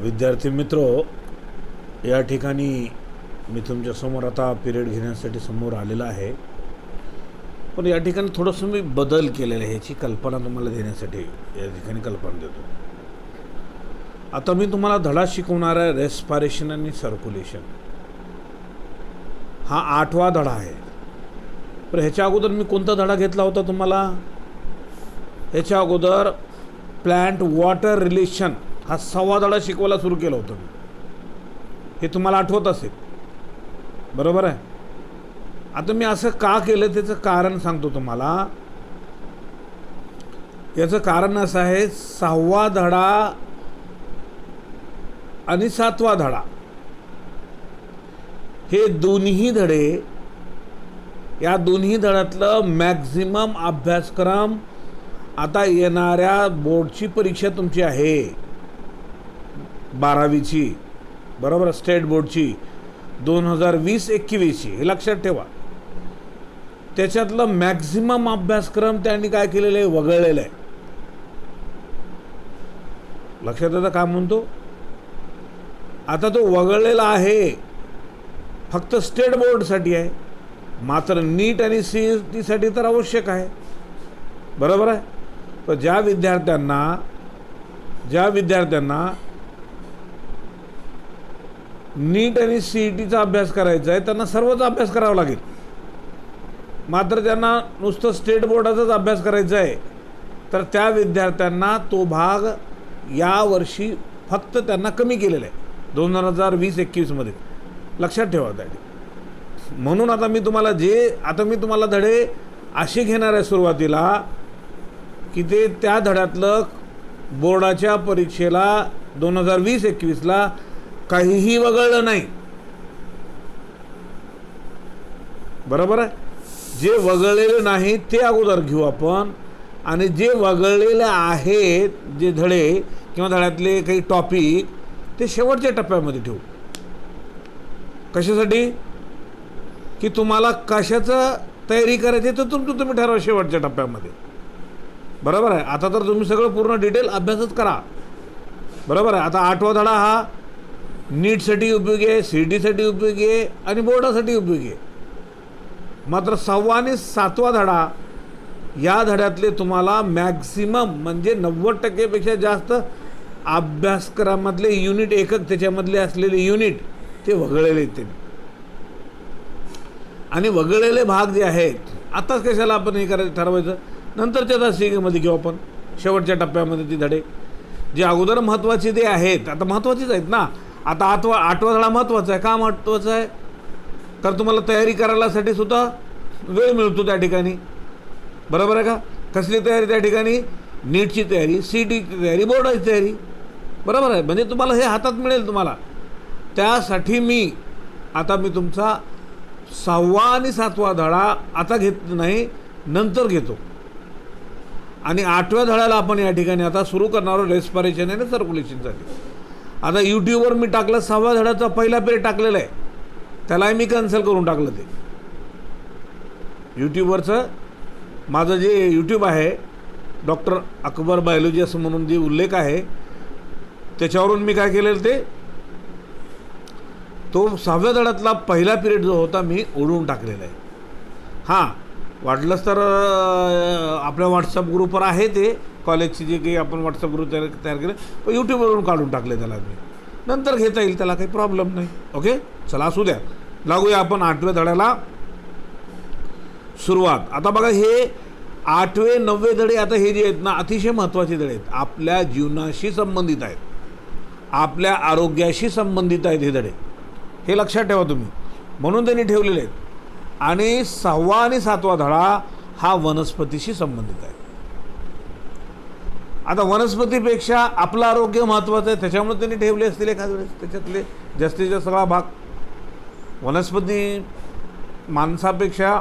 विद्यार्थी मित्रो, या ठिकाणी मी तुमच्यासमोर आता पिरियड घेण्यासाठी समोर आलेला आहे. पण या ठिकाणी थोडंसं मी बदल केलेला आहे, ह्याची कल्पना तुम्हाला देण्यासाठी या ठिकाणी कल्पना देतो. आता मी तुम्हाला धडा शिकवणार आहे रेस्पिरेशन आणि सर्क्युलेशन. हा 8वा धडा आहे. पण ह्याच्या अगोदर मी कोणता धडा घेतला होता तुम्हाला? ह्याच्या अगोदर प्लांट वॉटर रिलेशन हा 6वा धडा शिकवायला सुरू केला होता मी. हे तुम्हाला आठवत असेल, बरोबर आहे. आता मी असं का केलं त्याचं कारण सांगतो तुम्हाला. याचं कारण असं आहे, 6वा धडा आणि 7वा धडा हे दोन्ही धडे, या दोन्ही धड्यातलं मॅक्झिमम अभ्यासक्रम आता येणाऱ्या बोर्डची परीक्षा तुमची आहे 12वीची, बरोबर, स्टेट बोर्डची 2020-21ची, हे लक्षात ठेवा. त्याच्यातलं मॅक्झिमम अभ्यासक्रम त्यांनी काय केलेलं आहे? वगळलेलं आहे. लक्षात येतं काय म्हणतो? आता तो वगळलेला आहे फक्त स्टेट बोर्डसाठी आहे, मात्र नीट आणि CET तर आवश्यक आहे, बरोबर आहे. पण ज्या विद्यार्थ्यांना नीट आणि CETचा अभ्यास करायचा आहे त्यांना सर्वच अभ्यास करावा लागेल. मात्र ज्यांना नुसतं स्टेट बोर्डाचाच अभ्यास करायचा आहे तर त्या विद्यार्थ्यांना तो भाग यावर्षी फक्त त्यांना कमी केलेला आहे 2020-21मध्ये. लक्षात ठेवा त्यासाठी. म्हणून आता मी तुम्हाला धडे असे घेणार आहे सुरुवातीला की ते त्या धड्यातलं बोर्डाच्या परीक्षेला 2020-21ला काहीही वगळलं नाही, बरोबर आहे. जे वगळलेले नाही ते अगोदर घेऊ आपण, आणि जे वगळलेले आहेत जे धडे किंवा धड्यातले काही टॉपिक ते शेवटच्या टप्प्यामध्ये ठेवू. कशासाठी? की तुम्हाला कशाचं तयारी करायची तर तुम्ही ठरवा शेवटच्या टप्प्यामध्ये, बरोबर आहे. आता तर तुम्ही सगळं पूर्ण डिटेल अभ्यासच करा, बरोबर आहे. आता 8वा धडा हा नीटसाठी उपयोगी आहे, CETसाठी उपयोगी आहे आणि बोर्डासाठी उपयोगी आहे. मात्र 6वा आणि 7वा धडा, या धड्यातले तुम्हाला मॅक्झिमम म्हणजे 90% जास्त अभ्यासक्रमातले युनिट, एकक त्याच्यामधले असलेले युनिट ते वगळलेले आहेत त्यांनी. आणि वगळलेले भाग जे आहेत, आताच कशाला आपण हे करायचं ठरवायचं, नंतरच्या तासिकेमध्ये घेऊ आपण शेवटच्या टप्प्यामध्ये ती धडे. जे अगोदर महत्त्वाचे ते आहेत, आता महत्त्वाचेच आहेत ना. आता 8वा धडा महत्त्वाचा आहे. का महत्त्वाचा आहे? तर तुम्हाला तयारी करायलासाठी सुद्धा वेळ मिळतो त्या ठिकाणी, बरोबर आहे का. कसली तयारी त्या ठिकाणी? नीटची तयारी, CETची तयारी, बोर्डाची तयारी, बरोबर आहे. म्हणजे तुम्हाला हे हातात मिळेल तुम्हाला. त्यासाठी मी तुमचा 6वा आणि 7वा धडा आता घेत नाही, नंतर घेतो. आणि 8व्या धड्याला आपण या ठिकाणी आता सुरू करणार आहोत रेस्पिरेशन आणि सर्क्युलेशनसाठी. आता यूट्यूबवर मी टाकलं 6व्या धड्याचा पहिला पिरियड टाकलेला आहे, त्यालाही मी कॅन्सल करून टाकलं. ते यूट्यूबवरचं माझं जे यूट्यूब आहे डॉक्टर अकबर बायोलॉजी असं म्हणून जे उल्लेख आहे त्याच्यावरून मी काय केलेलं तो 6व्या धड्यातला पहिला पिरियड जो होता मी ओढून टाकलेला आहे. हां, वाटलंच तर आपल्या व्हॉट्सअप ग्रुपवर आहे ते कॉलेजची जे काही आपण व्हॉट्सअप ग्रुप तयार केलं, पण यूट्यूबवरून काढून टाकले त्याला मी. नंतर घेता येईल, त्याला काही प्रॉब्लेम नाही. ओके, चला असू द्या, लागूया आपण 8व्या धड्याला सुरुवात. आता बघा, हे 8वे 9वे धडे आता हे जे आहेत ना, अतिशय महत्त्वाचे धडे आहेत, आपल्या जीवनाशी संबंधित आहेत, आपल्या आरोग्याशी संबंधित आहेत हे धडे. हे लक्षात ठेवा तुम्ही, म्हणून त्यांनी ठेवलेले आहेत. आणि 6वा आणि 7वा धडा हा वनस्पतीशी संबंधित आहे. आता वनस्पतीपेक्षा आपलं आरोग्य महत्त्वाचं आहे, त्याच्यामुळे त्यांनी ठेवले असतील एखाद्या वेळेस त्याच्यातले जास्तीत जास्त सगळा भाग. वनस्पती माणसापेक्षा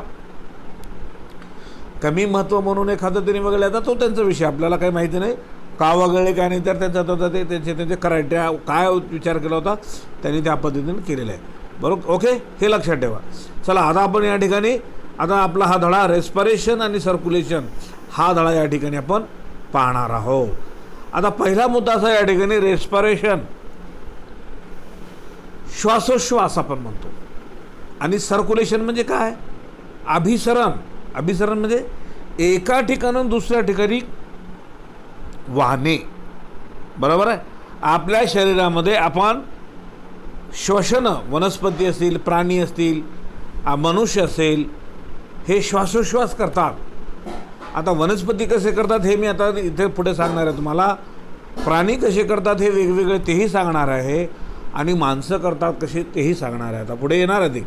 कमी महत्त्व म्हणून एखादं त्यांनी वगळलं, आता तो त्यांचा विषय, आपल्याला काही माहिती नाही का वगळले काय नाही. तर त्यांचे क्रायटेरिया काय विचार केला होता त्यांनी त्या पद्धतीने केलेलं आहे, बरोबर. ओके, हे लक्षात ठेवा. चला, आता आपण या ठिकाणी आपला हा धडा रेस्पिरेशन आणि सर्क्युलेशन हा धडा या ठिकाणी आपण पाहणार आहोत. आता पहिला मुद्दा असा या ठिकाणी रेस्पिरेशन, श्वासोश्वास आपण म्हणतो. आणि सर्क्युलेशन म्हणजे काय? अभिसरण. अभिसरण म्हणजे एका ठिकाणाहून दुसऱ्या ठिकाणी वाहने. बरोबर आहे. आपल्या शरीरामध्ये आपण श्वसन, वनस्पती असतील, प्राणी असतील, मनुष्य असेल, हे श्वासोश्वास करतात. आता वनस्पती कसे करतात हे मी आता इथे पुढे सांगणार आहे तुम्हाला. प्राणी कसे करतात हे वेगवेगळे तेही सांगणार आहे. आणि माणसं करतात कसे तेही सांगणार आहे. आता पुढे येणार आहे ते.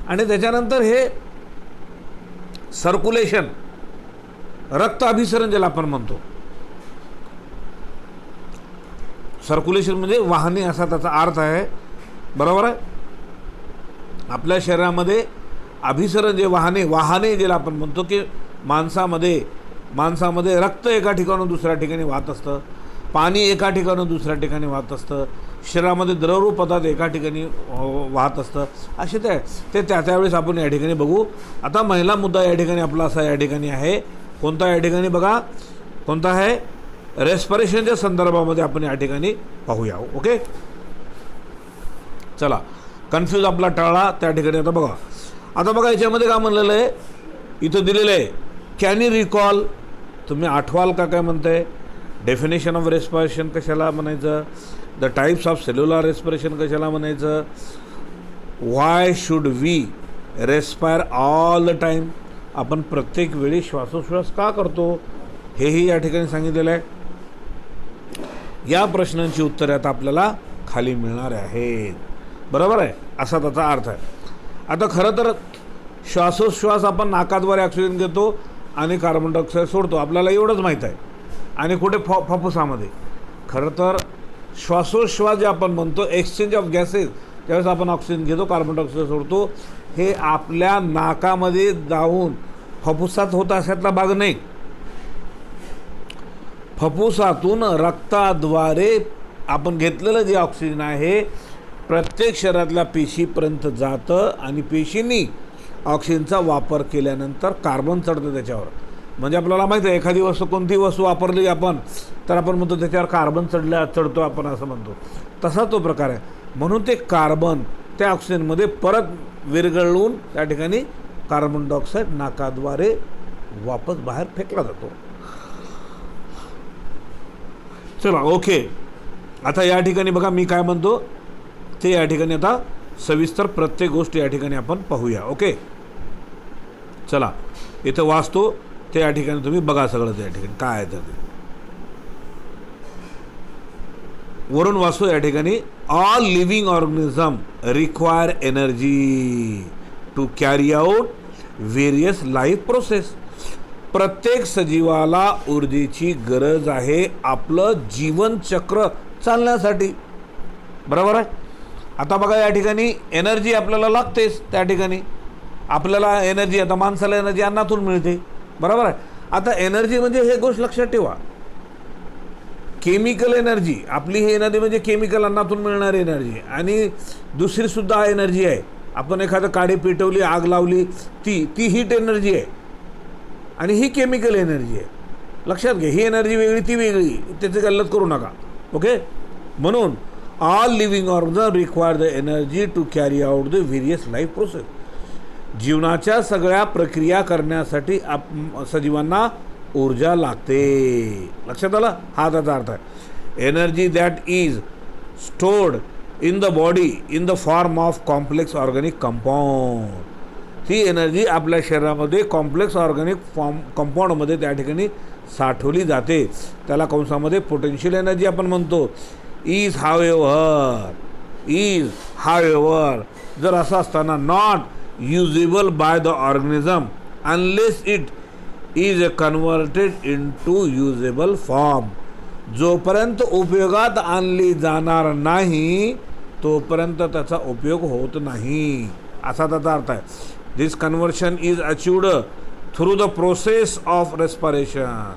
आणि त्याच्यानंतर हे सर्क्युलेशन, रक्त अभिसरण ज्याला आपण म्हणतो. सर्क्युलेशन म्हणजे वाहने असा त्याचा अर्थ आहे. बरोबर आहे. आपल्या शरीरामध्ये अभिसरण जे वाहने ज्याला आपण म्हणतो की माणसामध्ये रक्त एका ठिकाणून दुसऱ्या ठिकाणी वाहत असतं, पाणी एका ठिकाणून दुसऱ्या ठिकाणी वाहत असतं, शरीरामध्ये द्रवरूप पदार्थ एका ठिकाणी वाहत असतं. असे ते त्यावेळेस आपण या ठिकाणी बघू. आता पहिला मुद्दा या ठिकाणी आपला असा या ठिकाणी आहे. कोणता या ठिकाणी बघा, कोणता आहे? रेस्पिरेशनच्या संदर्भामध्ये आपण या ठिकाणी पाहूया. ओके, चला. कन्फ्यूज आपला टाळा त्या ठिकाणी. आता बघा याच्यामध्ये काय म्हणलेलं आहे, इथं दिलेलं आहे. कॅन यू रिकॉल, तुम्ही आठवाल का काय म्हणतंय? डेफिनेशन ऑफ रेस्पिरेशन कशाला म्हणायचं? The types of cellular respiration कशाला म्हणायचं? Why should we respire all the time, आपण प्रत्येक वेळी श्वासोश्वास का करतो हेही या ठिकाणी सांगितलेलं आहे. या प्रश्नांची उत्तरे आता आपल्याला खाली मिळणार आहेत. बरोबर आहे, असा त्याचा अर्थ आहे. आता खरं तर श्वासोश्वास आपण नाकाद्वारे ऑक्सिजन घेतो आणि कार्बन डायऑक्साईड सोडतो, आपल्याला एवढंच माहीत आहे. आणि कुठे फुफ्फुसामध्ये. खरं तर श्वासोश्वास जे आपण म्हणतो, एक्सचेंज ऑफ गॅसेस, त्यावेळेस आपण ऑक्सिजन घेतो, कार्बन डायऑक्साईड सोडतो, हे आपल्या नाकामध्ये जाऊन फुफ्फुसात होता अशातला भाग नाही. फुफ्फुसातून रक्ताद्वारे आपण घेतलेलं जे ऑक्सिजन आहे प्रत्येक शरीरातल्या पेशीपर्यंत जातं आणि पेशींनी ऑक्सिजनचा वापर केल्यानंतर कार्बन चढतं त्याच्यावर. म्हणजे आपल्याला माहिती आहे एखादी वस्तू, कोणती वस्तू वापरली आपण तर आपण म्हणतो त्याच्यावर कार्बन चढतो आपण असं म्हणतो. तसा तो प्रकार आहे. म्हणून ते कार्बन त्या ऑक्सिजनमध्ये परत विरघळून त्या ठिकाणी कार्बन डायऑक्साईड नाकाद्वारे वापस बाहेर फेकला जातो. चला ओके. आता या ठिकाणी बघा मी काय म्हणतो ते या ठिकाणी आता सविस्तर प्रत्येक गोष्ट या ठिकाणी आपण पाहूया. ओके, चला इथं वाचतो ते या ठिकाणी तुम्ही बघा सगळं त्या ठिकाणी काय आहे ते वरून वाचतो या ठिकाणी. All living organism require energy to carry out various life process. प्रत्येक सजीवाला ऊर्जेची गरज आहे आपलं जीवनचक्र चालण्यासाठी. बरोबर आहे. आता बघा या ठिकाणी एनर्जी आपल्याला लागतेच. त्या ठिकाणी आपल्याला एनर्जी, आता माणसाला एनर्जी अन्नातून मिळते. बरोबर आहे. आता एनर्जी म्हणजे हे गोष्ट लक्षात ठेवा, केमिकल एनर्जी. आपली ही एनर्जी म्हणजे केमिकल अन्नातून मिळणारी एनर्जी. आणि दुसरीसुद्धा एनर्जी आहे. आपण एखादं काडी पेटवली, आग लावली, ती हीट एनर्जी आहे आणि ही केमिकल एनर्जी आहे. लक्षात घ्या, ही एनर्जी वेगळी ती वेगळी, त्याची गल्लत करू नका. ओके. म्हणून all living organism require the energy to carry out the various life process. जीवनाच्या सगळ्या प्रक्रिया करण्यासाठी सजीवांना ऊर्जा लागते. लक्षात आलं, हा त्याचा अर्थ आहे. Energy that is stored in the body in the form of complex organic compound. ती एनर्जी आपल्या शरीरामध्ये कॉम्प्लेक्स ऑर्गॅनिक कंपाऊंडमध्ये त्या ठिकाणी साठवली जाते. त्याला कंसामध्ये पोटेन्शियल एनर्जी आपण म्हणतो. इज हावेवर जर असं असताना not usable by the organism unless it is converted into usable form. जोपर्यंत उपयोगात आणली जाणार नाही तोपर्यंत त्याचा उपयोग होत नाही, असा त्याचा अर्थ आहे. This conversion is achieved through the process of respiration.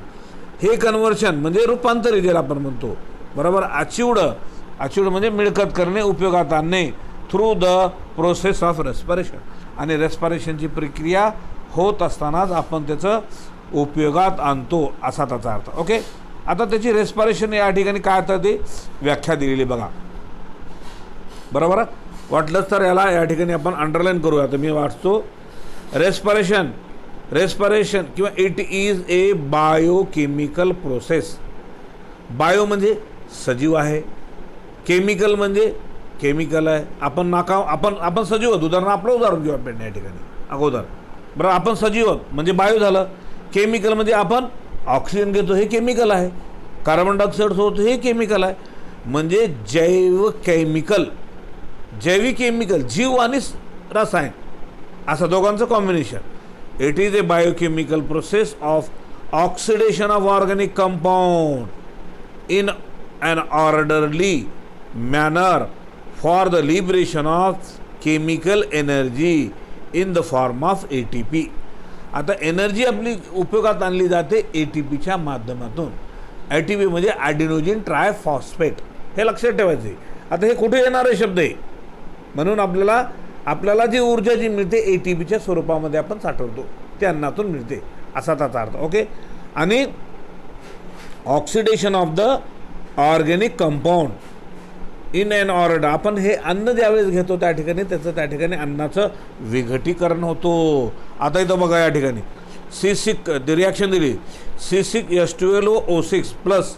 हे कन्वर्शन म्हणजे रूपांतर ज्याला आपण म्हणतो. बरोबर. अचिव्ड म्हणजे मिळकत करणे, उपयोगात आणणे. Through the process of respiration. आणि रेस्पिरेशनची प्रक्रिया होत असतानाच आपण त्याचं उपयोगात आणतो, असा त्याचा अर्थ. ओके, आता त्याची रेस्पिरेशन या ठिकाणी काय आता ते व्याख्या दिलेली बघा, बरोबर आहे. वाटलंच तर याला या ठिकाणी आपण अंडरलाईन करूया. आता मी वाचतो, रेस्पिरेशन किंवा it is a biochemical process. Bio म्हणजे सजीव आहे, केमिकल म्हणजे केमिकल आहे. आपण सजीव आहोत, उदाहरण आपलं उदाहरण घेऊ आपण या ठिकाणी अगोदर, बरं. आपण सजीव आहोत म्हणजे बायो झालं. केमिकल म्हणजे आपण ऑक्सिजन घेतो, हे केमिकल आहे. कार्बन डायऑक्साईड सोडतो, हे केमिकल आहे. म्हणजे जैविक केमिकल, जीव आणि रसायन असं दोघांचं combination. It is a biochemical process of oxidation of organic compound in an orderly manner for the liberation of chemical energy in the form of ATP. आता एनर्जी आपली उपयोगात आणली जाते ATPच्या माध्यमातून. ATP म्हणजे ॲडिनोजिन ट्रायफॉस्फेट, हे लक्षात ठेवायचे. आता हे कुठे येणारे शब्द आहे, म्हणून आपल्याला जी ऊर्जा जी मिळते ATPच्या स्वरूपामध्ये आपण साठवतो, ते अन्नातून मिळते असा त्याचा अर्थ. ओके. आणि oxidation of the organic compound in an order, आपण हे अन्न ज्यावेळेस घेतो त्या ठिकाणी त्या ठिकाणी अन्नाचं विघटीकरण होतो. आता इथं बघा या ठिकाणी रिॲक्शन दिली C6H12O6 प्लस.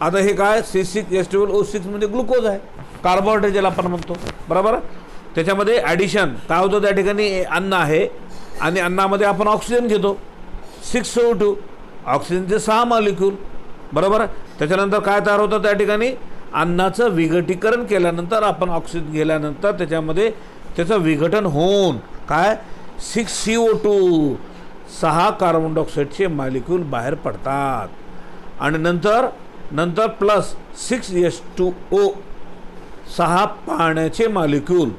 आता हे काय C6H12O6 म्हणजे ग्लुकोज आहे, कार्बोहायड्रेट ज्याला आपण म्हणतो, बरोबर. त्याच्यामध्ये ॲडिशन काय होतं, त्या ठिकाणी अन्न आहे आणि अन्नामध्ये आपण ऑक्सिजन घेतो 6O2, ऑक्सिजनचे 6 मॉलिक्यूल, बरोबर. त्याच्यानंतर काय तयार होतं, त्या ठिकाणी अन्नाचं विघटीकरण केल्यानंतर आपण ऑक्सिजन गेल्यानंतर त्याच्यामध्ये त्याचं विघटन होऊन काय 6CO2 6 कार्बन डायऑक्साईडचे मॉलिक्यूल बाहेर पडतात. आणि नंतर प्लस 6H2O 6 पाण्याचे मॉलिक्यूल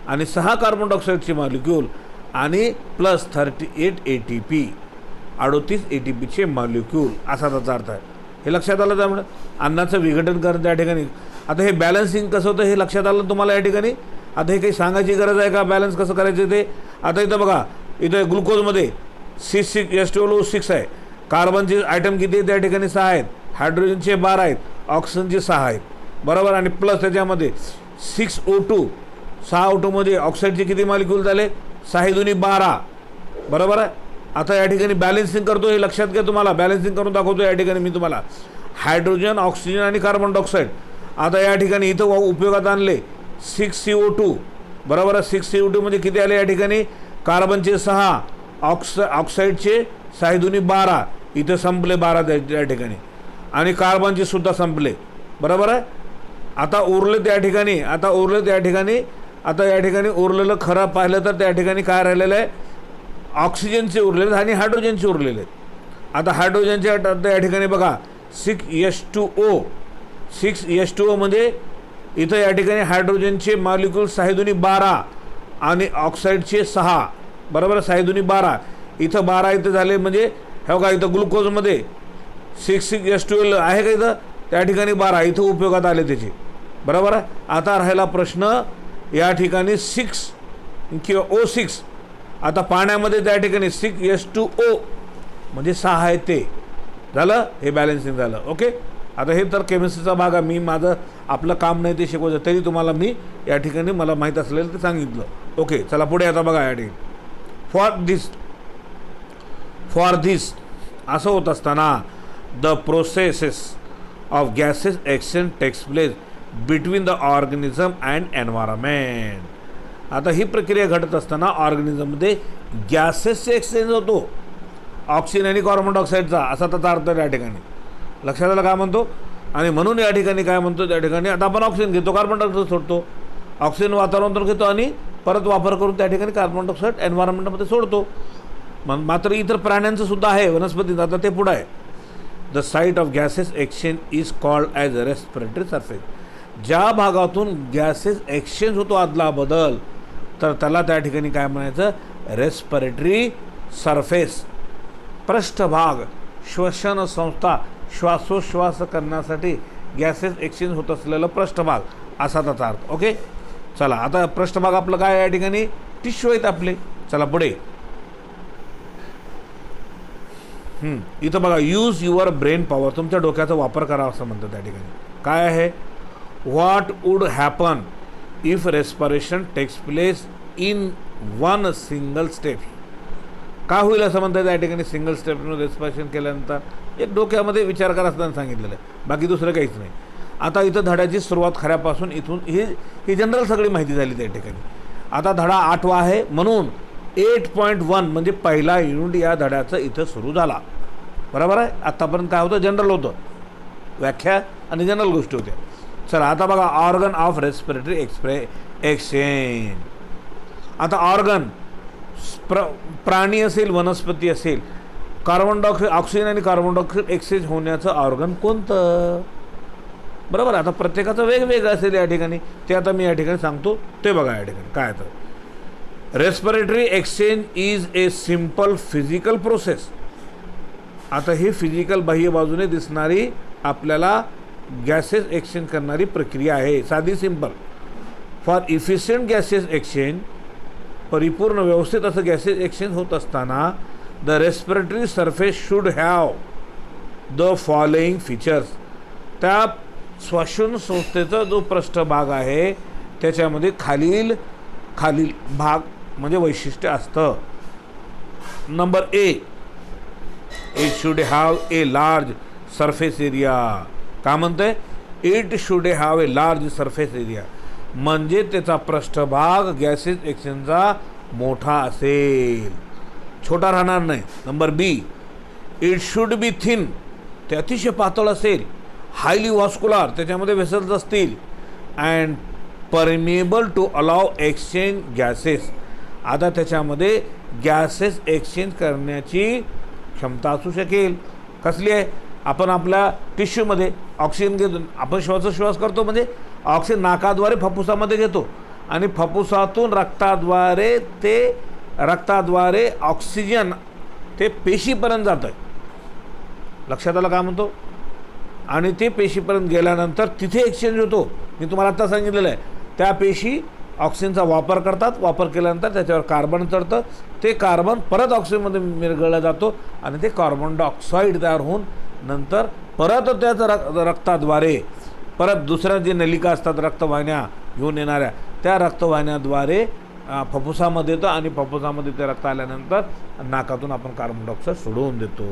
आणि 6 कार्बन डायऑक्साईडचे मॉलिक्यूल आणि प्लस 38 ATP 38 ATPचे मॉलिक्यूल असा त्याचा अर्थ आहे. हे लक्षात आलं. त्यामुळे अन्नाचं विघटन करणं त्या ठिकाणी. आता हे बॅलन्सिंग कसं होतं हे लक्षात आलं तुम्हाला या ठिकाणी. आता हे काही सांगायची गरज आहे का बॅलन्स कसं करायचं ते. आता इथं बघा, इथं ग्लुकोजमध्ये C6H12O6 आहे, कार्बनचे आयटम किती आहे त्या ठिकाणी 6 आहेत, हायड्रोजनचे 12 आहेत, ऑक्सिजनचे 6 आहेत, बरोबर. आणि प्लस त्याच्यामध्ये 6O2 6O2 मध्ये ऑक्साईडचे किती मॉलिक्यूल झाले 6 दुनी 12, बरोबर आहे. आता या ठिकाणी बॅलन्सिंग करतो, हे लक्षात घ्या. तुम्हाला बॅलन्सिंग करून दाखवतो या ठिकाणी मी तुम्हाला. हायड्रोजन, ऑक्सिजन आणि कार्बन डायऑक्साईड. आता या ठिकाणी इथं उपयोगात आणले 6CO2, बरोबर आहे. 6CO2 म्हणजे किती आले या ठिकाणी, कार्बनचे 6, ऑक्साईडचे 6 दुनी 12, इथं संपले 12 या ठिकाणी, आणि कार्बनचे सुद्धा संपले, बरोबर आहे. आता उरले त्या ठिकाणी आता या ठिकाणी उरलेलं खरं पाहिलं तर त्या ठिकाणी काय राहिलेलं आहे, ऑक्सिजनचे उरलेले आणि हायड्रोजनचे उरलेले आहेत. आता हायड्रोजनचे या ठिकाणी बघा 6H2O म्हणजे इथं या ठिकाणी हायड्रोजनचे मॉलिक्यूल 6 दुनी 12 आणि ऑक्साईडचे 6, बरोबर. 6 दुनी 12, इथं 12 इथं झाले. म्हणजे हे बघा इथं ग्लुकोजमध्ये 6H12 आहे का इथं, त्या ठिकाणी 12 इथं उपयोगात आले त्याचे, बरोबर आहे. आता राहिला प्रश्न या ठिकाणी 6 किंवा O6. आता पाण्यामध्ये त्या ठिकाणी 6H2O म्हणजे 6 आहे, ते झालं, हे बॅलन्सिंग झालं. ओके. आता हे तर केमिस्ट्रीचा भाग आहे, मी माझं आपलं काम नाही ते शिकवायचं, तरी तुम्हाला मी या ठिकाणी मला माहीत असलेलं ते सांगितलं. ओके, चला पुढे. आता बघा या ठिकाणी फॉर धिस असं होत असताना the processes of gases exchange takes place between the organism and environment. आता ही प्रक्रिया घडत असताना ऑर्गॅनिझममध्ये गॅसेसचे एक्सचेंज होतो, ऑक्सिजन आणि कार्बन डायऑक्साईडचा, असा त्याचा अर्थ या ठिकाणी लक्षात आलं काय म्हणतो. आणि म्हणून या ठिकाणी काय म्हणतो, त्या ठिकाणी आता आपण ऑक्सिजन घेतो, कार्बन डायऑक्साईड सोडतो, ऑक्सिजन वातावरणातून घेतो आणि परत वापर करून त्या ठिकाणी कार्बन डायऑक्साईड एन्व्हायरमेंटमध्ये सोडतो. मात्र इतर प्राण्यांचं सुद्धा आहे, वनस्पतीचं, आता ते पुढं आहे. The site of gases exchange is called as a respiratory surface. ज्या भागातून गॅसेस एक्सचेंज होतो आदला बदल, तर त्याला त्या ठिकाणी काय म्हणायचं, रेस्पिरेटरी सरफेस. पृष्ठभाग, श्वसन संस्था, श्वासोश्वास करण्यासाठी गॅसेस एक्सचेंज होत असलेलं पृष्ठभाग असा त्याचा अर्थ. ओके. चला आता पृष्ठभाग आपलं काय या ठिकाणी टिश्यू आहेत आपले. चला पुढे. इथं बघा, यूज युअर ब्रेन पॉवर, तुमच्या डोक्याचा वापर करा असं म्हणतात त्या ठिकाणी. काय आहे? What would happen if respiration takes place in one single step. का होईल असं म्हणतात त्या ठिकाणी? सिंगल स्टेपनं रेस्पिरेशन केल्यानंतर एक डोक्यामध्ये विचार करा असताना सांगितलेलं आहे, बाकी दुसरं काहीच नाही. आता इथं धड्याची सुरुवात खऱ्यापासून इथून ही जनरल सगळी माहिती झाली त्या ठिकाणी. आता धडा 8वा आहे, म्हणून 8.1 म्हणजे पहिला युनिट या धड्याचं इथं सुरू झाला. बरोबर आहे? आत्तापर्यंत काय होतं? जनरल होतं, व्याख्या आणि जनरल गोष्टी होत्या. चला आता बघा, ऑर्गन ऑफ रेस्पिरेटरी एक्सचेंज. आता ऑर्गन प्राणी असेल, वनस्पती असेल, कार्बन डायऑक्साईड, ऑक्सिजन आणि कार्बन डायऑक्साईड एक्सचेंज होण्याचं ऑर्गन कोणतं? बरोबर. आता प्रत्येकाचं वेगवेगळं असेल या ठिकाणी, ते आता मी या ठिकाणी सांगतो, ते बघा या ठिकाणी काय तर. Respiratory exchange is a simple physical process. आता ही फिजिकल बाह्य बाजूने दिसणारी आपल्याला गॅसेस एक्सचेंज करणारी प्रक्रिया आहे, साधी simple. For efficient gases exchange, परिपूर्ण व्यवस्थित असं गॅसेस एक्सचेंज होत असताना the respiratory surface should have the following features. त्या श्वसन जो पृष्ठभाग आहे त्याच्यामध्ये खालील भाग म्हणजे वैशिष्ट्य असतं. Number A, it should have a large surface area. का म्हणतंय? It should have a large surface area, म्हणजे त्याचा पृष्ठभाग गॅसेस एक्सचेंजचा मोठा असेल, छोटा राहणार नाही. Number B, it should be thin, ते अतिशय पातळ असेल. हायली वॉस्क्युलर, त्याच्यामध्ये व्हेसल्स असतील. And permeable to allow exchange gases. आता त्याच्यामध्ये गॅसेस एक्सचेंज करण्याची क्षमता असू शकेल. कसली आहे? आपण आपल्या टिश्यूमध्ये ऑक्सिजन घेतो, आपण श्वासोच्छ्वास करतो, म्हणजे ऑक्सिजन नाकाद्वारे फुफ्फुसामध्ये घेतो आणि फुफ्फुसातून रक्ताद्वारे ऑक्सिजन ते पेशीपर्यंत जातं आहे. लक्षात आलं का म्हणतो? आणि ते पेशीपर्यंत गेल्यानंतर तिथे एक्सचेंज होतो. मी तुम्हाला आत्ता सांगितलेलं आहे, त्या पेशी ऑक्सिजनचा वापर करतात, वापर केल्यानंतर त्याच्यावर कार्बन चढतं, ते कार्बन परत ऑक्सिजनमध्ये विरघळला जातो आणि ते कार्बन डायऑक्साईड तयार होऊन नंतर परत त्याचं रक्ताद्वारे परत दुसऱ्या जे नलिका असतात रक्तवाहिन्या घेऊन येणाऱ्या, त्या रक्तवाहिन्याद्वारे फुफ्फुसामध्ये येतं आणि फुफ्फुसामध्ये ते रक्त आल्यानंतर नाकातून आपण कार्बन डायऑक्साईड सोडवून देतो.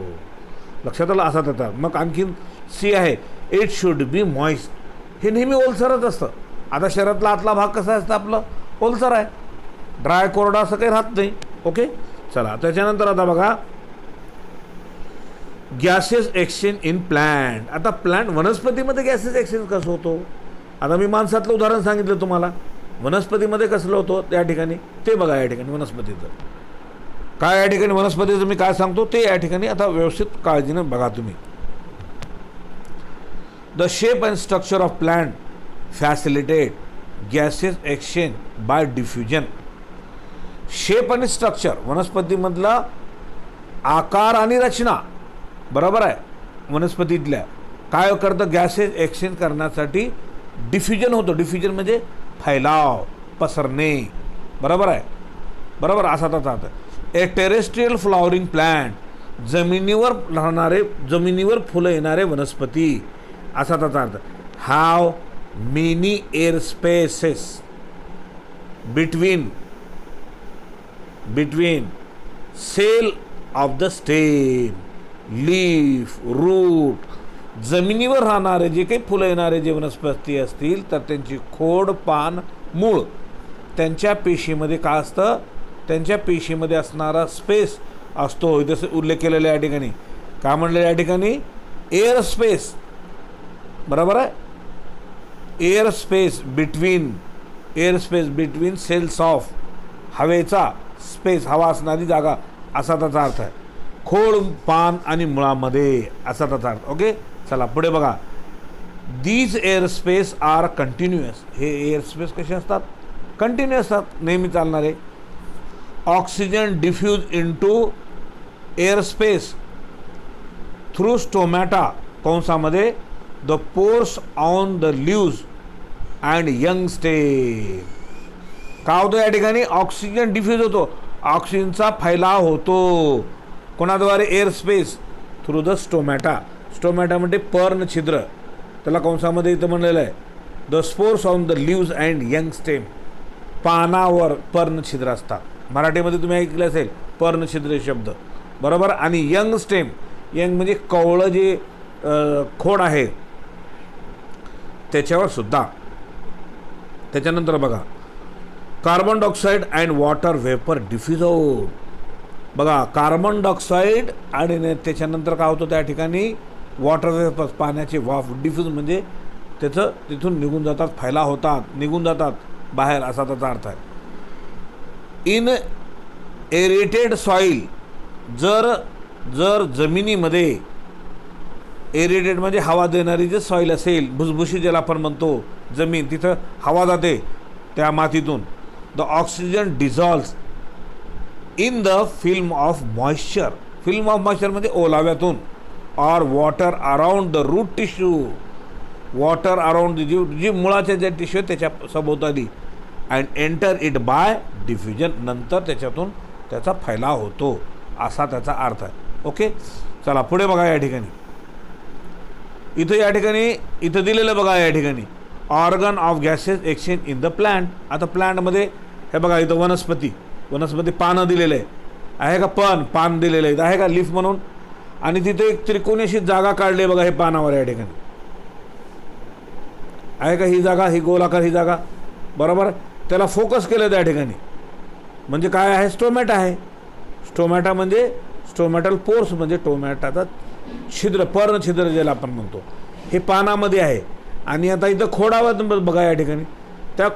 लक्षात आलं? असा त्याचा. मग आणखीन सी आहे, इट शुड बी मॉइस्ट. हे नेहमी ओलसरच असतं. आता शरीरातला आतला भाग कसा असतं? आपलं ओलसर आहे, ड्राय कोरडा असं काही राहत नाही. ओके, चला त्याच्यानंतर आता बघा, गॅसेस एक्सचेंज इन प्लांट. आता प्लांट, वनस्पतीमध्ये गॅसेस एक्सचेंज कसं होतो? आता मी माणसातलं उदाहरण सांगितलं तुम्हाला, वनस्पतीमध्ये कसलं होतं त्या ठिकाणी ते बघा. या ठिकाणी वनस्पतीचं काय, या ठिकाणी वनस्पतीचं मी काय सांगतो ते या ठिकाणी आता व्यवस्थित काळजीनं बघा तुम्ही. The shape and structure of plant facilitate gases exchange bye diffusion. Shape आणि स्ट्रक्चर, वनस्पतीमधला आकार आणि रचना, बरोबर आहे, वनस्पतीतल्या काय करतं? गॅसेस एक्सचेंज करण्यासाठी डिफ्युजन होतं. डिफ्युजन म्हणजे फैलाव, पसरणे. बरोबर आहे, बरोबर. असा त्याचा अर्थ. ए टेरेस्ट्रियल फ्लॉवरिंग प्लांट, जमिनीवर फुलं येणारे वनस्पती, असा त्याचा अर्थ. Have many air spaces between cell of the stem, leaf, root. जमिनीवर राहणारे जे काही फुलं येणारे जे वनस्पती असतील तर त्यांची खोड, पान, मूळ, त्यांच्या पेशीमध्ये काय असतं? त्यांच्या पेशीमध्ये असणारा स्पेस असतो. जसं उल्लेख केलेला या ठिकाणी काय म्हणलं? या ठिकाणी एअर स्पेस, बरोबर आहे. Air space between cells of, हवेचा स्पेस, हवा असणारी जागा, असा त्याचा अर्थ आहे. खोड, पान आणि मुळामध्ये, असा त्याचा अर्थ. ओके, चला पुढे बघा. These air space are continuous. हे एअर स्पेस कसे असतात? कंटिन्यू असतात, नेहमी चालणारे. Oxygen diffuse into air space through stomata, कंसामध्ये the pores on the leaves and young stem. काय होतं या ठिकाणी? ऑक्सिजन डिफ्यूज होतो, ऑक्सिजनचा फैलाव होतो. कोणाद्वारे? Air space. Through the stomata. Stomata म्हणजे पर्ण छिद्र, त्याला कंसामध्ये इथं म्हणलेलं आहे the spores on the leaves and young stem. पानावर पर्णछिद्र असतात. मराठीमध्ये तुम्ही ऐकलं असेल पर्णछिद्र हे शब्द, बरोबर. आणि यंग स्टेम, यंग म्हणजे कवळं जे खोड आहे त्याच्यावर सुद्धा. त्याच्यानंतर बघा carbon dioxide and water vapour diffuse out. बघा कार्बन डायऑक्साईड आणि त्याच्यानंतर काय होतं त्या ठिकाणी वॉटर वेपर, पाण्याची वाफ. डिफ्यूज म्हणजे त्याचं तिथून निघून जातात, फैला होतात, निघून जातात बाहेर, असा त्याचा अर्थ आहे. इन एरेटेड सॉईल, जर जमिनीमध्ये एरेटेड म्हणजे हवा देणारी जे सॉईल असेल, भुसभुशी ज्याला आपण म्हणतो जमीन, तिथं हवा जाते त्या मातीतून. The oxygen dissolves in the film of moisture. Film of moisture म्हणजे ओलाव्यातून. Or water around the root tissue, water around जी मुळाच्या ज्या टिश्यू आहेत त्याच्या सभोवताली. And enter it by diffusion, नंतर त्याच्यातून त्याचा फैलाव होतो, असा त्याचा अर्थ आहे. ओके, चला पुढे बघा. या ठिकाणी इथं दिलेलं बघा, या ठिकाणी organ of gases exchange in the plant. आता प्लांटमध्ये हे बघा, इथं वनस्पती पानं दिलेलं आहे का, पान दिलेलं आहे, आहे का लीफ म्हणून. आणि तिथे एक त्रिकोणी अशी जागा काढली आहे बघा, हे पानावर या ठिकाणी आहे का, ही जागा, ही गोलाकार ही जागा, बरोबर. त्याला फोकस केलं त्या ठिकाणी, म्हणजे काय आहे, स्टोमॅटा आहे. स्टोमॅटा म्हणजे स्टोमॅटल पोर्स म्हणजे टोमॅटाचा छिद्र, पर्ण छिद्र ज्याला आपण म्हणतो, हे पानामध्ये आहे. आणि आता इथं खोडावर बघा, या ठिकाणी त्या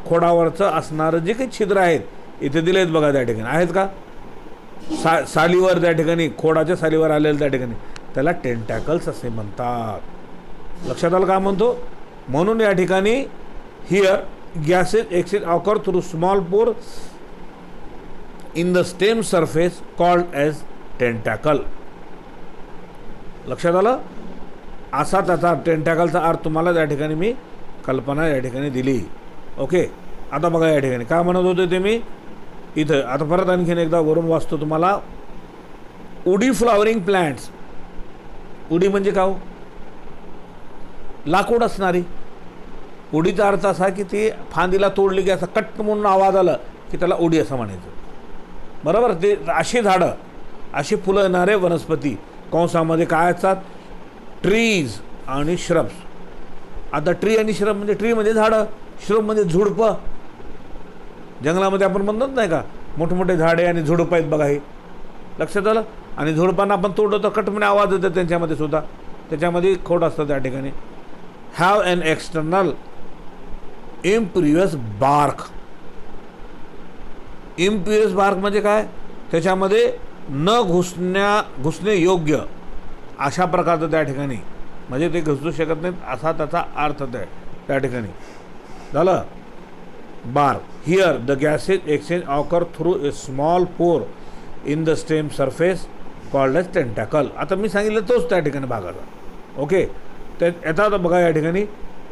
खोडावरचं असणारं जे काही छिद्र आहेत इथे दिले आहेत बघा, त्या ठिकाणी आहेत का, सालीवर, त्या ठिकाणी खोडाच्या सालीवर आलेलं त्या ठिकाणी, त्याला टेंटॅकल्स असे म्हणतात. लक्षात आलं का म्हणतो. म्हणून या ठिकाणी here gases exchange occur through small pore in the stem surface called as tentacle. लक्षात आलं. असा त्याचा टेंटॅकलचा अर्थ तुम्हाला त्या ठिकाणी मी कल्पना या ठिकाणी दिली. ओके, आता बघा या ठिकाणी काय म्हणत होते ते मी इथं. आता परत आणखीन एकदा वरून वाचतो तुम्हाला. उडी फ्लॉवरिंग प्लांट्स. उडी म्हणजे काय, लाकूड असणारी. उडीचा अर्थ असा की ती फांदीला तोडली की असं कट म्हणून आवाज आला की त्याला उडी असं म्हणायचं, बरोबर. ते अशी झाडं, अशी फुलं येणारे वनस्पती कंसामध्ये काय असतात, ट्रीज आणि श्रब्स. आता ट्री आणि श्रब म्हणजे ट्री म्हणजे झाडं, श्रब म्हणजे झुडपं. जंगलामध्ये आपण म्हणत नाही का, मोठमोठे झाडे आणि झुडपं आहेत बघा, हे लक्षात आलं. आणि झुडपांना आपण तोडलं तर कटमणे आवाज येतात त्यांच्यामध्ये सुद्धा, त्याच्यामध्ये खोड असतं त्या ठिकाणी. Have an external impervious bark. Impervious bark म्हणजे काय, त्याच्यामध्ये न घुसणे योग्य अशा प्रकारचं त्या ठिकाणी, म्हणजे ते घुसू शकत नाहीत असा त्याचा अर्थ त्या ठिकाणी झालं. Bark. Here the gases exchange occur through a small pore in the stem surface called as tentacle. आता मी सांगितलं तोच त्या ठिकाणी भागाचा. ओके, तर आता बघा या ठिकाणी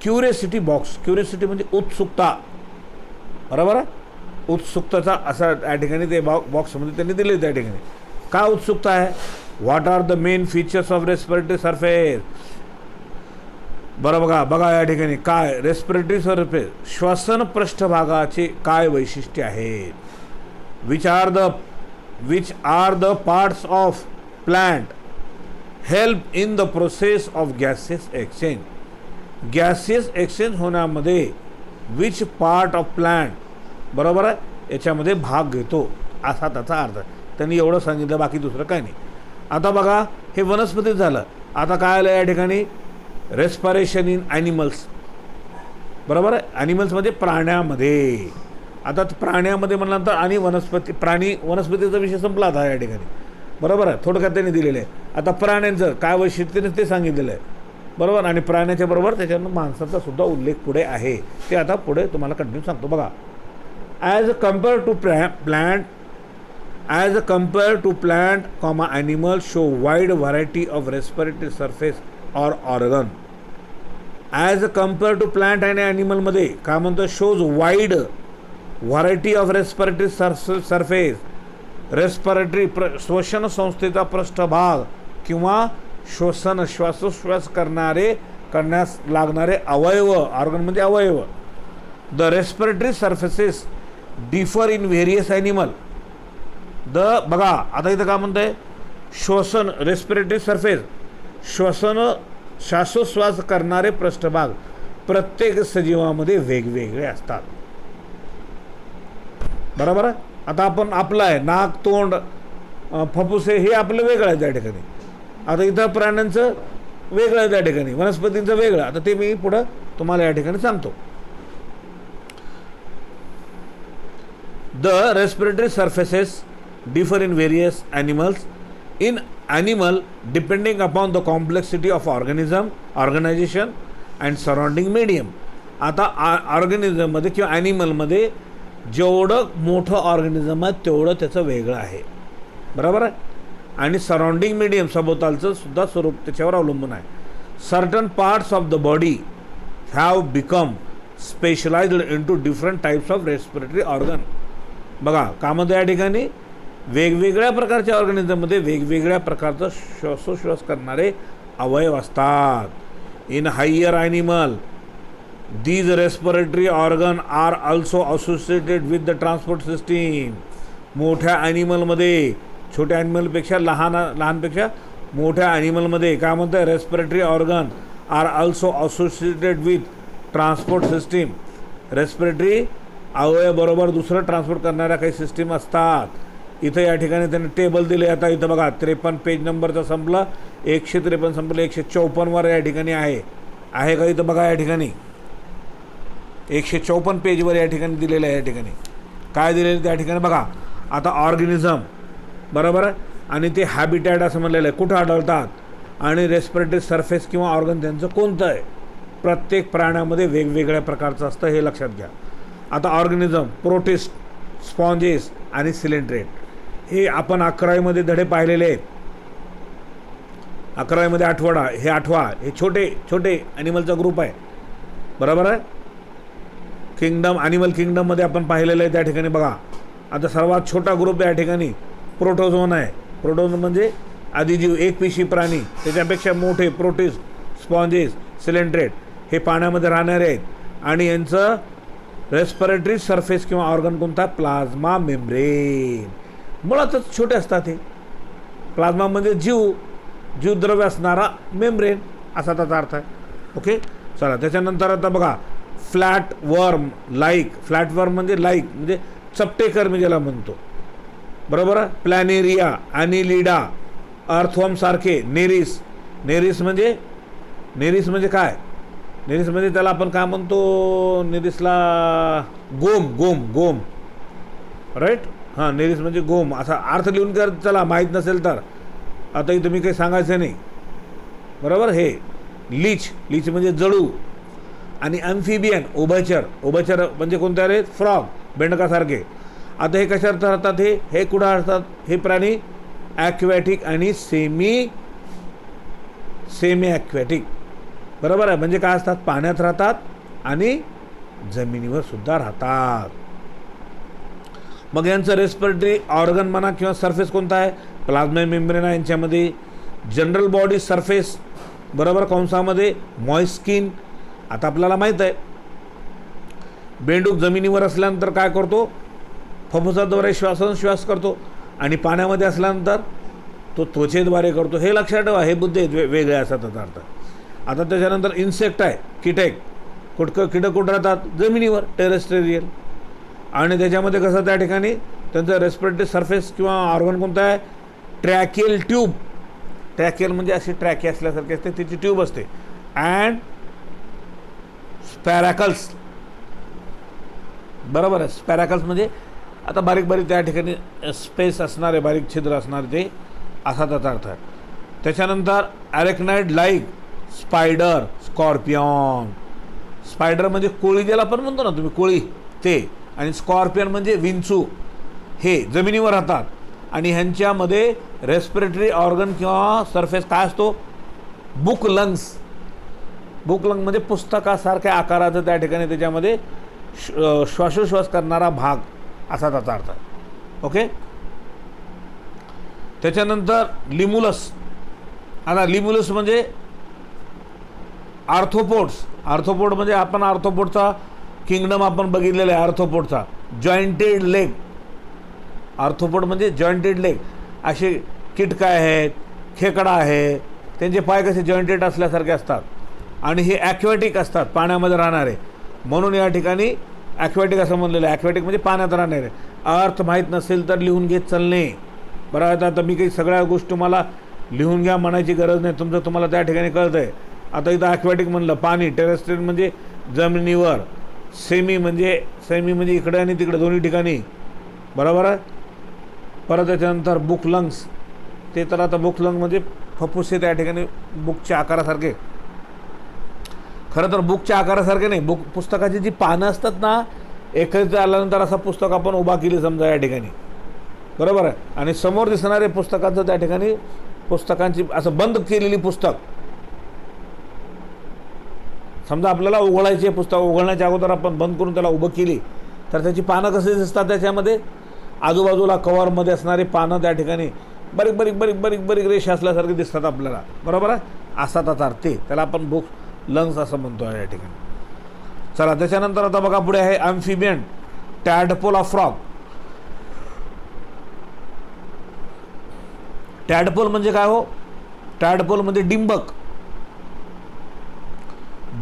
क्युरियोसिटी बॉक्स. क्युरियोसिटी म्हणजे उत्सुकता, बरोबर आहे. उत्सुकताचा असा त्या ठिकाणी ते बॉक्समध्ये त्यांनी दिले त्या ठिकाणी. काय उत्सुकता आहे, what are the main features of respiratory surface. बरं बघा या ठिकाणी काय रेस्पिरेटरी सरफेस, श्वसन पृष्ठभागाचे काय वैशिष्ट्य आहेत. Which are the parts of plant help in the process of gases exchange. Gases exchange होण्यामध्ये विच पार्ट ऑफ प्लांट, बरोबर आहे, याच्यामध्ये भाग घेतो असा त्याचा अर्थ. त्यांनी एवढं सांगितलं, बाकी दुसरं काय नाही. आता बघा हे वनस्पतीत झालं. आता काय आलं या ठिकाणी, रेस्पिरेशन इन ॲनिमल्स, बरोबर आहे. ॲनिमल्स म्हणजे प्राण्यामध्ये. आता प्राण्यामध्ये म्हटल्यानंतर आणि वनस्पतीचा विषय संपला आता या ठिकाणी, बरोबर आहे. थोडक्यात त्यांनी दिलेलं आहे. आता प्राण्यांचं काय वैशिष्ट्य ते सांगितलेलं आहे, बरोबर. आणि प्राण्याच्या बरोबर त्याच्यानं माणसाचा सुद्धा उल्लेख पुढे आहे, ते आता पुढे तुम्हाला कंटिन्यू सांगतो. बघा, as compare to plant, animal show wide variety of respiratory surface or organ. As compare to plant आणि ॲनिमलमध्ये काय म्हणतो, shows wide variety of respiratory surface. Respiratory श्वसन संस्थेचा पृष्ठभाग किंवा श्वसन श्वासोश्वास करण्यास लागणारे अवयव, ऑर्गन म्हणजे अवयव. The respiratory surfaces differ in various animal. बघा आता इथं काय म्हणतं आहे, श्वसन रेस्पिरेटरी सर्फेस, श्वासोश्वास करणारे पृष्ठभाग प्रत्येक सजीवामध्ये वेगवेगळे असतात. बरोबर आहे. आता आपण आपलं आहे नाक, तोंड, फुफ्फुसे हे आपलं वेगळं आहे त्या ठिकाणी. आता इथं प्राण्यांचं वेगळं आहे त्या ठिकाणी, वनस्पतींचं वेगळं. आता ते मी पुढं तुम्हाला या ठिकाणी सांगतो. The respiratory surfaces differ in various animals. In animal, depending upon the complexity of organization and surrounding medium. आता ऑर्गॅनिझममध्ये किंवा ॲनिमलमध्ये जेवढं मोठं ऑर्गॅनिझम आहे तेवढं त्याचं वेगळं आहे. बरोबर आहे. आणि सराउंडिंग मीडियम सभोवतालचं सुद्धा स्वरूप त्याच्यावर अवलंबून आहे. Certain parts of the body have become specialised into different types of respiratory organ. बघा कामध्ये या ठिकाणी वेगवेगळ्या प्रकारच्या ऑर्गॅनिझममध्ये वेगवेगळ्या प्रकारचं श्वासोश्वास करणारे अवयव असतात. In higher animal these respiratory organ are also associated with the transport system. मोठ्या ॲनिमलमध्ये, छोट्या ॲनिमलपेक्षा लहानपेक्षा मोठ्या ॲनिमलमध्ये काय म्हणतं आहे, respiratory organ are also associated with transport system. Respiratory अवयवाबरोबर दुसरं ट्रान्सपोर्ट करणाऱ्या काही सिस्टीम असतात. इथं या ठिकाणी त्यांनी टेबल दिले. आता इथं बघा 53 पेज नंबरचं संपलं, 153 संपलं, 154वर या ठिकाणी आहे का इथं बघा या ठिकाणी 154 पेजवर या ठिकाणी दिलेलं आहे. या ठिकाणी काय दिलेलं त्या ठिकाणी बघा. आता ऑर्गॅनिझम बरोबर आहे आणि ते हॅबिटॅट असं म्हणलेलं आहे, कुठं आढळतात आणि रेस्पिरेटरी सर्फेस किंवा ऑर्गन त्यांचं कोणतं आहे. प्रत्येक प्राण्यामध्ये वेगवेगळ्या प्रकारचं असतं हे लक्षात घ्या. आता ऑर्गॅनिझम, प्रोटिस्ट, स्पॉन्जेस आणि सिलेंट्रेट हे आपण 11वीमध्ये धडे पाहिलेले आहेत. 11वीमध्ये आठवडा हे 8वा, हे छोटे ॲनिमलचा ग्रुप आहे. बरोबर आहे. ॲनिमल किंगडममध्ये आपण पाहिलेलं आहे त्या ठिकाणी बघा. आता सर्वात छोटा ग्रुप या ठिकाणी प्रोटोझोन आहे. प्रोटोझोन म्हणजे आदिजीव, एकपेशी प्राणी. त्याच्यापेक्षा मोठे प्रोटिस्ट, स्पॉन्जेस, सिलेंट्रेट हे पाण्यामध्ये राहणारे आहेत आणि यांचं रेस्पिरेटरी सर्फेस किंवा ऑर्गन कोणता, प्लाझ्मा मेम्ब्रेन. मुळातच छोटे असतात हे. प्लाझ्मा म्हणजे जीवद्रव्य असणारा मेम्ब्रेन असा त्याचा अर्थ आहे. ओके चला त्याच्यानंतर आता बघा फ्लॅट वर्म म्हणजे चपटेकर मी ज्याला म्हणतो. बरोबर आहे. प्लॅनेरिया, ॲनिलिडा, अर्थवर्म सारखे. नेरिस म्हणजे काय, नेरिस म्हणजे त्याला आपण काय म्हणतो, नेरिसला गोम राईट. हां नेरिस म्हणजे गोम असा अर्थ लिहून कर चला, माहीत नसेल तर. आता इथं मी काही सांगायचं नाही. बरोबर. हे लीच म्हणजे जळू. आणि ॲम्फिबियन, उभयचर म्हणजे कोणते आहेत, फ्रॉग, बेंडकासारखे. आता हे कशात राहतात, हे कुठं राहतात हे प्राणी, ॲक्वॅटिक आणि सेमी ॲक्वॅटिक. बरोबर आहे. म्हणजे काय असतात, पाण्यात राहतात आणि जमिनीवर सुद्धा राहतात. मग यांचं रेस्पिरेटरी ऑर्गन म्हणा किंवा सर्फेस कोणता आहे, प्लाझ्मा मेम्ब्रेन आहे यांच्यामध्ये. जनरल बॉडी सर्फेस बरोबर कंसामध्ये मॉइस्ट स्किन. आता आपल्याला माहीत आहे बेंडूक जमिनीवर असल्यानंतर काय करतो, फुफ्फुसाद्वारे श्वासोच्छ्वास करतो आणि पाण्यामध्ये असल्यानंतर तो त्वचेद्वारे करतो. हे लक्षात ठेवा, हे बुद्धे वेगळे असतात त्याचा अर्थ. आता त्याच्यानंतर इन्सेक्ट आहे, कीटक कुठं राहतात, जमिनीवर, टेरेस्ट्रियल. आणि त्याच्यामध्ये कसं त्या ठिकाणी त्यांचं रेस्पिरेटरी सर्फेस किंवा ऑर्गन कोणतं आहे, ट्रॅकियल ट्यूब. ट्रॅकियल म्हणजे अशी ट्रॅकी असल्यासारखी असते, तिची ट्यूब असते. अँड स्पॅरॅकल्स. बरोबर आहे. स्पॅरॅकल्स म्हणजे आता बारीक त्या ठिकाणी स्पेस असणारे, बारीक छिद्र असणारे ते, असा त्याचा अर्थ आहे. त्याच्यानंतर ॲरेक्नाइड लाईक स्पायडर, स्कॉर्पियन. स्पायडर म्हणजे कोळी ज्याला आपण म्हणतो ना तुम्ही, कोळी ते. आणि स्कॉर्पियन म्हणजे विंचू. हे जमिनीवर राहतात आणि ह्यांच्यामध्ये रेस्पिरेटरी ऑर्गन किंवा सर्फेस काय असतो, बुक लंग्स म्हणजे पुस्तकासारख्या आकाराचं त्या ठिकाणी त्याच्यामध्ये श्वासोश्वास करणारा भाग असा त्याचा अर्थ आहे. ओके. त्याच्यानंतर लिमुलस आता लिम्युलस म्हणजे आर्थोपोड्स. आर्थोपोड म्हणजे आपण आर्थोपोडचा किंगडम आपण बघितलेला आहे. आर्थोपोडचा जॉईंटेड लेग. आर्थोपोड म्हणजे जॉईंटेड लेग. असे कीटकाय आहेत, खेकडा आहे, त्यांचे पाय कसे जॉईंटेड असल्यासारखे असतात आणि हे ॲक्वॅटिक असतात, पाण्यामध्ये राहणारे. म्हणून या ठिकाणी ॲक्वॅटिक असं म्हणलेलं आहे. ॲक्वॅटिक म्हणजे पाण्यात राहणारे. अर्थ माहीत नसेल तर लिहून घेत चालणे. बरं, आता मी काही सगळ्या गोष्टी मला लिहून घ्या म्हणायची गरज नाही, तुमचं तुम्हाला त्या ठिकाणी कळतं आहे. आता इथं ॲक्वॅटिक म्हणलं पाणी, टेरेस्ट्रियल म्हणजे जमिनीवर, सेमी म्हणजे इकडे आणि तिकडे दोन्ही ठिकाणी, बरोबर आहे. परत त्याच्यानंतर बुक लंग्स, ते तर आता बुक लंग म्हणजे फफ्फुसे त्या ठिकाणी बुकच्या आकारासारखे. खरं तर बुकच्या आकारासारखे नाही, बुक पुस्तकाची जी पानं असतात ना, एकत्र आल्यानंतर असं पुस्तक आपण उभा केली समजा या ठिकाणी, बरोबर आहे. आणि समोर दिसणारे पुस्तकाचं त्या ठिकाणी पुस्तकांची असं बंद केलेली पुस्तक समजा आपल्याला उघडायची पुस्तक, उघडण्याच्या अगोदर आपण बंद करून त्याला उभं केली तर त्याची पानं कशी दिसतात, त्याच्यामध्ये आजूबाजूला कव्हरमध्ये असणारी पानं त्या ठिकाणी बारीक बारीक बारीक बारीक बारीक रेषा असल्यासारखे दिसतात आपल्याला, बरोबर आहे. असा त्याचा अर्थ, त्याला आपण बुक लंग्स असं म्हणतो आहे या ठिकाणी. चला त्याच्यानंतर आता बघा पुढे आहे ॲम्फिबियन टॅडपोल ऑफ फ्रॉग. टॅडपोल म्हणजे काय हो? टॅडपोल म्हणजे डिंबक,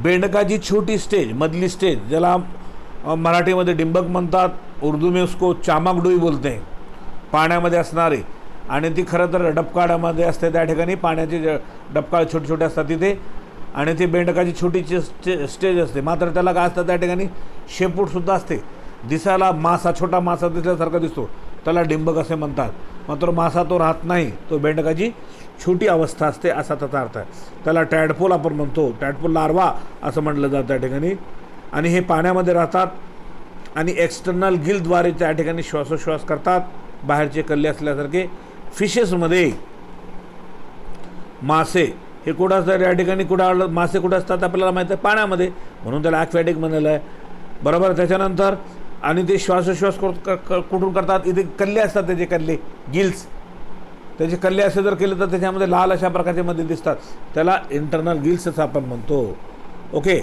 बेंडकाची छोटी स्टेज, मधली स्टेज, ज्याला मराठीमध्ये डिंबक म्हणतात, उर्दू में उसको चामाकडोई बोलते हैं. पाण्यामध्ये असणारे, आणि ती खरं तर डबकाळामध्ये असते त्या ठिकाणी. पाण्याचे डबकाळ छोटे छोटे असतात तिथे, आणि ती बेंडकाची छोटी स्टेज असते. मात्र त्याला काय असतं त्या ठिकाणी, शेपूटसुद्धा असते. दिसायला मासा, छोटा मासा दिसल्यासारखा दिसतो, त्याला डिंबक असे म्हणतात. मात्र मासा तो राहत नाही, तो बेंडकाची छोटी अवस्था असते, असा त्याचा अर्थ आहे. त्याला टॅडपोल आपण म्हणतो, टॅडपोल लार्वा असं म्हटलं जातं त्या ठिकाणी. आणि हे पाण्यामध्ये राहतात आणि एक्सटर्नल गिलद्वारे त्या ठिकाणी श्वासोश्वास करतात, बाहेरचे कल्ले असल्यासारखे. फिशेसमध्ये मासे हे कुठं असतात या ठिकाणी, कुठं मासे कुठं असतात आपल्याला माहीत आहे, पाण्यामध्ये, म्हणून त्याला ॲक्वॅटिक म्हणलेलं आहे, बरोबर. त्याच्यानंतर आणि ते श्वासोश्वास कुठून करतात, इथे कल्ले असतात, त्याचे कल्ले, गिल्स, त्याचे कल्ले असे जर केले तर त्याच्यामध्ये लाल अशा प्रकारचे मध्ये दिसतात, त्याला इंटरनल गिल्सच आपण म्हणतो. ओके,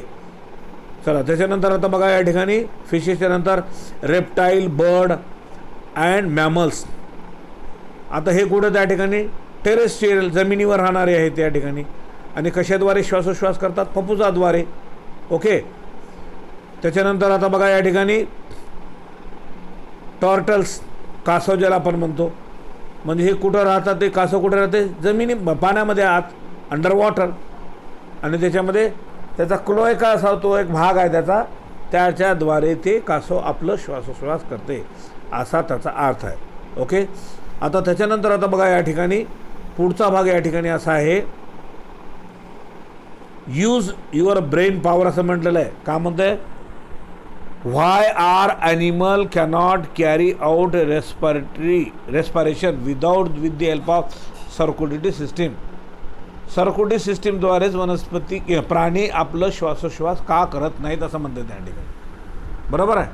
चला त्याच्यानंतर आता बघा या ठिकाणी फिशेसच्या नंतर रेप्टाईल, बर्ड अँड मॅमल्स. आता हे कुठं त्या ठिकाणी टेरेस्ट्रियल, जमिनीवर राहणारे आहेत त्या ठिकाणी, आणि कशाद्वारे श्वासोश्वास करतात, फुफ्फुसाद्वारे. ओके, त्याच्यानंतर आता बघा या ठिकाणी टॉर्टल्स, कासव ज्याला आपण म्हणतो, म्हणजे हे कुठं राहतात, ते कासव कुठं राहते, जमिनी पाण्यामध्ये आत, अंडर वॉटर. आणि त्याच्यामध्ये त्याचा क्लोएका असा तो एक भाग आहे त्याचा, त्याच्याद्वारे ते कासव आपलं श्वासोश्वास करते, असा त्याचा अर्थ आहे. ओके, आता त्याच्यानंतर आता बघा या ठिकाणी पुढचा भाग या ठिकाणी असा आहे, यूज युअर ब्रेन पॉवर असं म्हटलेलं आहे. का म्हणतं आहे, why are animal cannot carry out respiration with the help of circulatory system. Circulatory सिस्टीमद्वारेच वनस्पती प्राणी आपलं श्वासोश्वास का करत नाहीत असं म्हणतात त्या ठिकाणी, बरोबर आहे.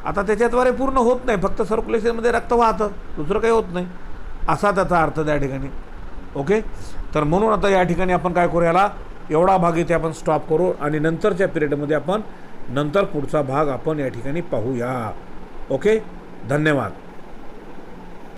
आता त्याच्याद्वारे पूर्ण होत नाही, फक्त सर्क्युलेशनमध्ये रक्त वाहतं, दुसरं काही होत नाही, असा त्याचा अर्थ त्या ठिकाणी. ओके, तर म्हणून आता या ठिकाणी आपण काय करू, याला एवढा भाग इथे आपण स्टॉप करू आणि नंतरच्या पिरियडमध्ये आपण नंतर पुढचा भाग आपण या ठिकाणी पाहूया. ओके, धन्यवाद.